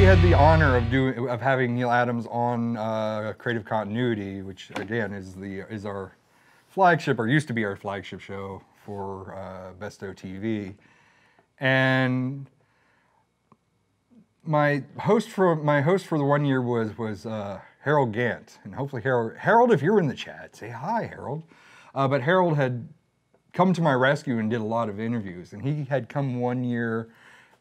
had the honor of having Neal Adams on Creative Continuity, which again is our flagship, or used to be our flagship show for Bestow TV. And my host for the 1 year was Harold Gant, and hopefully Harold, if you're in the chat, say hi, Harold. But Harold had come to my rescue and did a lot of interviews, and he had come 1 year.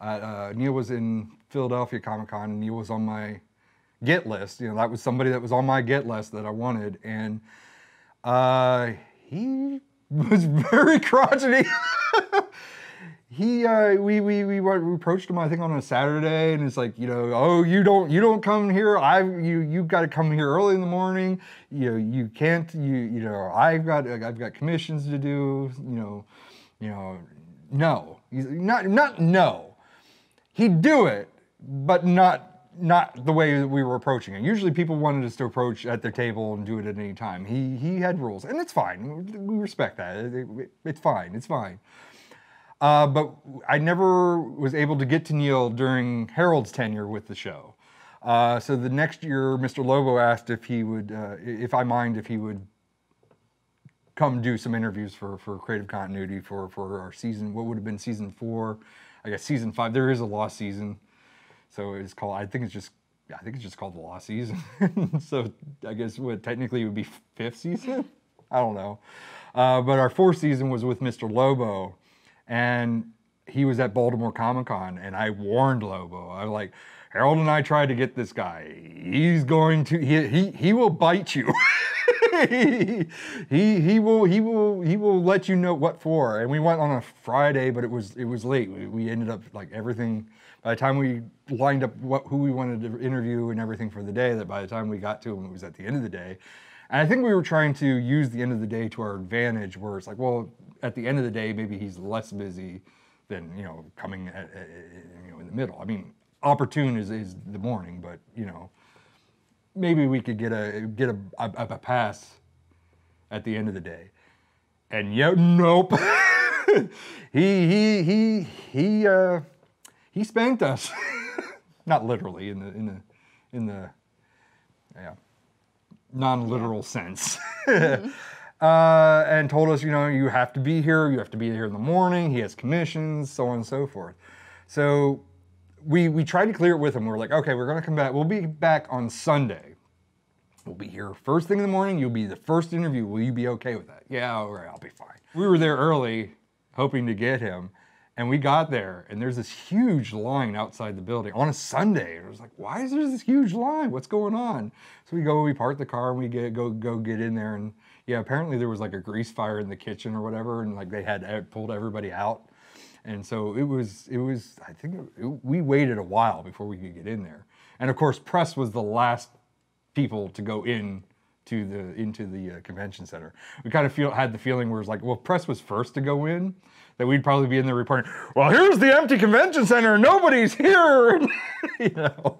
Neal was in Philadelphia Comic-Con, and Neal was on my get list. You know, that was somebody that was on my get list that I wanted, and he was very crotchety. We approached him, I think, on a Saturday, and it's like, you know, oh, you don't come here. You've got to come here early in the morning. You know, you can't. You know, I've got commissions to do. You know, no. Not no. He'd do it, but not the way that we were approaching it. Usually people wanted us to approach at their table and do it at any time. He had rules, and it's fine. We respect that. It's fine. It's fine. But I never was able to get to Neal during Harold's tenure with the show. So the next year, Mr. Lobo asked if he would, if he would come do some interviews for Creative Continuity for our season, what would have been season 4, I guess season 5. There is a lost season, so it's called. I think it's just called the lost season. So I guess what technically it would be 5th season. I don't know. But our 4th season was with Mr. Lobo, and he was at Baltimore Comic-Con, and I warned Lobo. I was like, Harold and I tried to get this guy. He's going to he will bite you. he will let you know what for. And we went on a Friday, but it was late. We ended up like everything. By the time we lined up who we wanted to interview and everything for the day, that by the time we got to him, it was at the end of the day. And I think we were trying to use the end of the day to our advantage, where it's like, well, at the end of the day, maybe he's less busy than, you know, coming at, you know, in the middle. I mean, opportune is the morning, but, you know, maybe we could get a pass at the end of the day. And yet, nope. he spanked us. Not literally in the non-literal sense. And told us, you know, you have to be here in the morning, he has commissions, so on and so forth. So we tried to clear it with him. We're like, okay, we're gonna come back, we'll be back on Sunday. We'll be here first thing in the morning, you'll be the first interview, will you be okay with that? Yeah, all right, I'll be fine. We were there early, hoping to get him, and we got there, and there's this huge line outside the building on a Sunday. And it was like, why is there this huge line? What's going on? So we park the car, and we go get in there, and yeah, apparently there was like a grease fire in the kitchen or whatever, and like they had pulled everybody out. And so it was I think we waited a while before we could get in there. And of course, press was the last people to go into the convention center. We kind of had the feeling where it was like, well, press was first to go in, that we'd probably be in there reporting, well, here's the empty convention center, nobody's here, you know.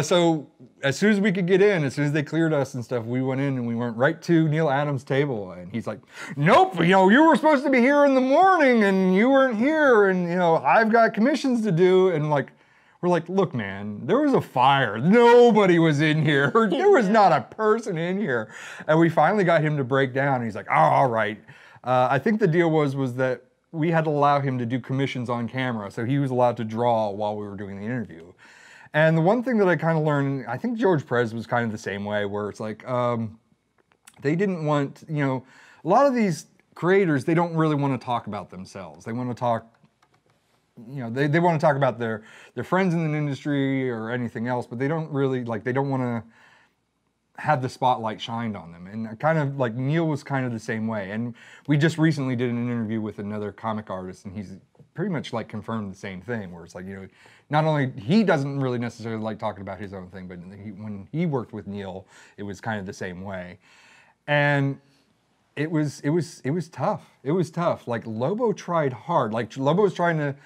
So as soon as we could get in, as soon as they cleared us and stuff, we went in and we went right to Neal Adams' table, and he's like, nope, you know, you were supposed to be here in the morning and you weren't here, and you know, I've got commissions to do, and like, we're like, look, man, there was a fire. Nobody was in here. There was not a person in here. And we finally got him to break down, and he's like, oh, all right. I think the deal was that we had to allow him to do commissions on camera, so he was allowed to draw while we were doing the interview. And the one thing that I kind of learned, I think George Perez was kind of the same way, where it's like, they didn't want, you know, a lot of these creators, they don't really want to talk about themselves. They want to talk, you know, they want to talk about their friends in the industry or anything else, but they don't really, like, they don't want to have the spotlight shined on them. And kind of like Neal was kind of the same way. And we just recently did an interview with another comic artist, and he's pretty much like confirmed the same thing, where it's like, you know, not only, he doesn't really necessarily like talking about his own thing, but when he worked with Neal, it was kind of the same way. And it was tough. It was tough. Like, Lobo tried hard. Like, Lobo was trying to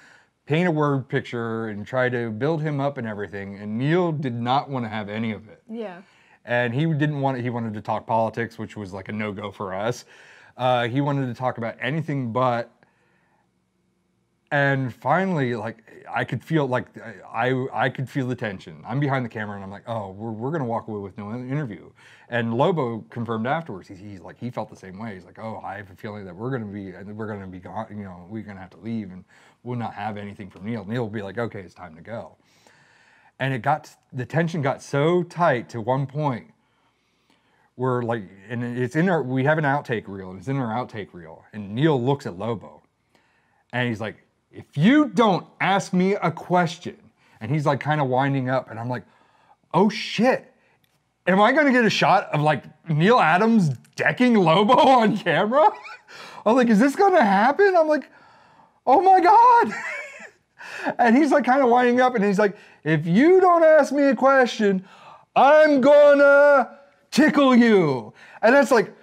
paint a word picture and try to build him up and everything, and Neal did not want to have any of it. Yeah. And he didn't want it. He wanted to talk politics, which was like a no-go for us. He wanted to talk about anything but And finally, like, I could feel like I could feel the tension. I'm behind the camera and I'm like, oh, we're gonna walk away with no interview. And Lobo confirmed afterwards. He's like, he felt the same way. He's like, oh, I have a feeling that we're gonna be gone. You know, we're gonna have to leave and we'll not have anything from Neal. Neal will be like, okay, it's time to go. And the tension got so tight to one point where, like, and it's in we have an outtake reel, and it's in our outtake reel. And Neal looks at Lobo and he's like, if you don't ask me a question, and he's like kind of winding up, and I'm like, oh shit, am I gonna get a shot of like Neal Adams decking Lobo on camera? I'm like, is this gonna happen? I'm like, oh my God. And he's like kind of winding up, and he's like, if you don't ask me a question, I'm gonna tickle you. And that's like,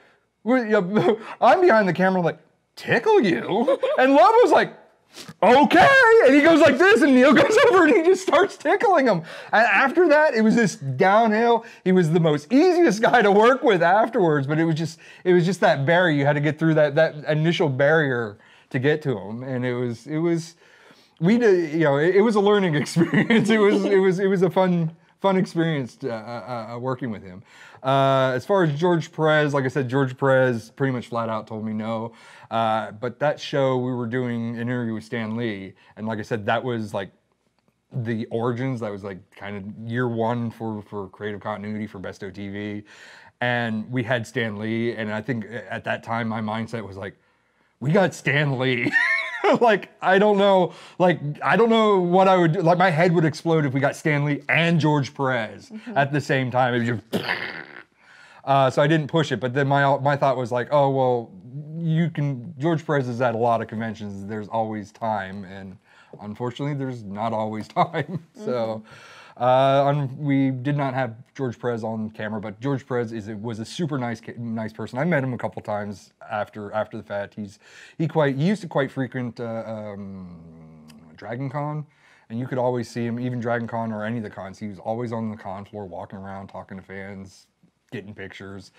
I'm behind the camera like, tickle you? And Lobo's like, okay, and he goes like this, and Neal goes over and he just starts tickling him. And after that, it was this downhill. He was the most easiest guy to work with afterwards, but it was just that barrier. You had to get through that initial barrier to get to him, and it was we did, you know, it was a learning experience. It was a fun experience working with him. As far as George Perez, like I said, George Perez pretty much flat out told me no. But that show, we were doing an interview with Stan Lee, and like I said, that was like the origins. That was like kind of year one for creative continuity for Bestow TV. And we had Stan Lee, and I think at that time my mindset was like, we got Stan Lee. Like, I don't know what I would do. Like, my head would explode if we got Stan Lee and George Perez at the same time. It was just, so I didn't push it. But then my thought was like, oh, well, George Perez is at a lot of conventions. There's always time. And unfortunately, there's not always time. So we did not have George Perez on camera, but George Perez was a super nice person. I met him a couple times after the fact. He used to quite frequent Dragon Con, and you could always see him, even Dragon Con or any of the cons. He was always on the con floor, walking around, talking to fans, getting pictures.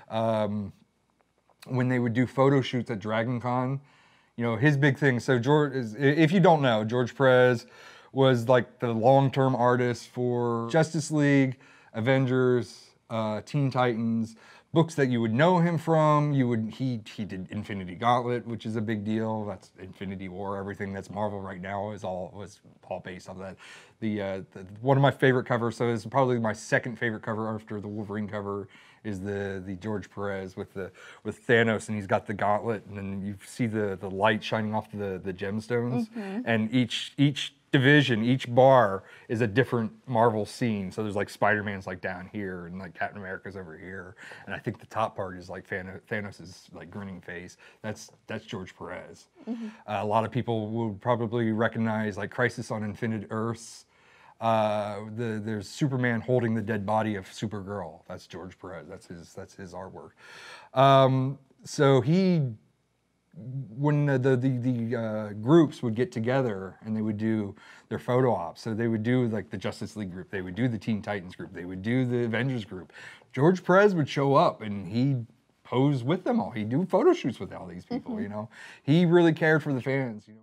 When they would do photo shoots at Dragon Con, you know, his big thing. So if you don't know, George Perez was like the long-term artist for Justice League, Avengers, Teen Titans, books that you would know him from. He did Infinity Gauntlet, which is a big deal. That's Infinity War. Everything that's Marvel right now was all based on that. One of my favorite covers, so it's probably my second favorite cover after the Wolverine cover, is the George Perez with Thanos, and he's got the gauntlet, and then you see the light shining off the gemstones, and each division, each bar is a different Marvel scene. So there's like Spider-Man's like down here, and like Captain America's over here, and I think the top part is like Thanos's like grinning face. That's George Perez. A lot of people will probably recognize like Crisis on Infinite Earths. There's Superman holding the dead body of Supergirl. That's George Perez. That's his artwork. So when the groups would get together and they would do their photo ops, so they would do like the Justice League group, they would do the Teen Titans group, they would do the Avengers group. George Perez would show up and he'd pose with them all. He'd do photo shoots with all these people, you know. He really cared for the fans, you know.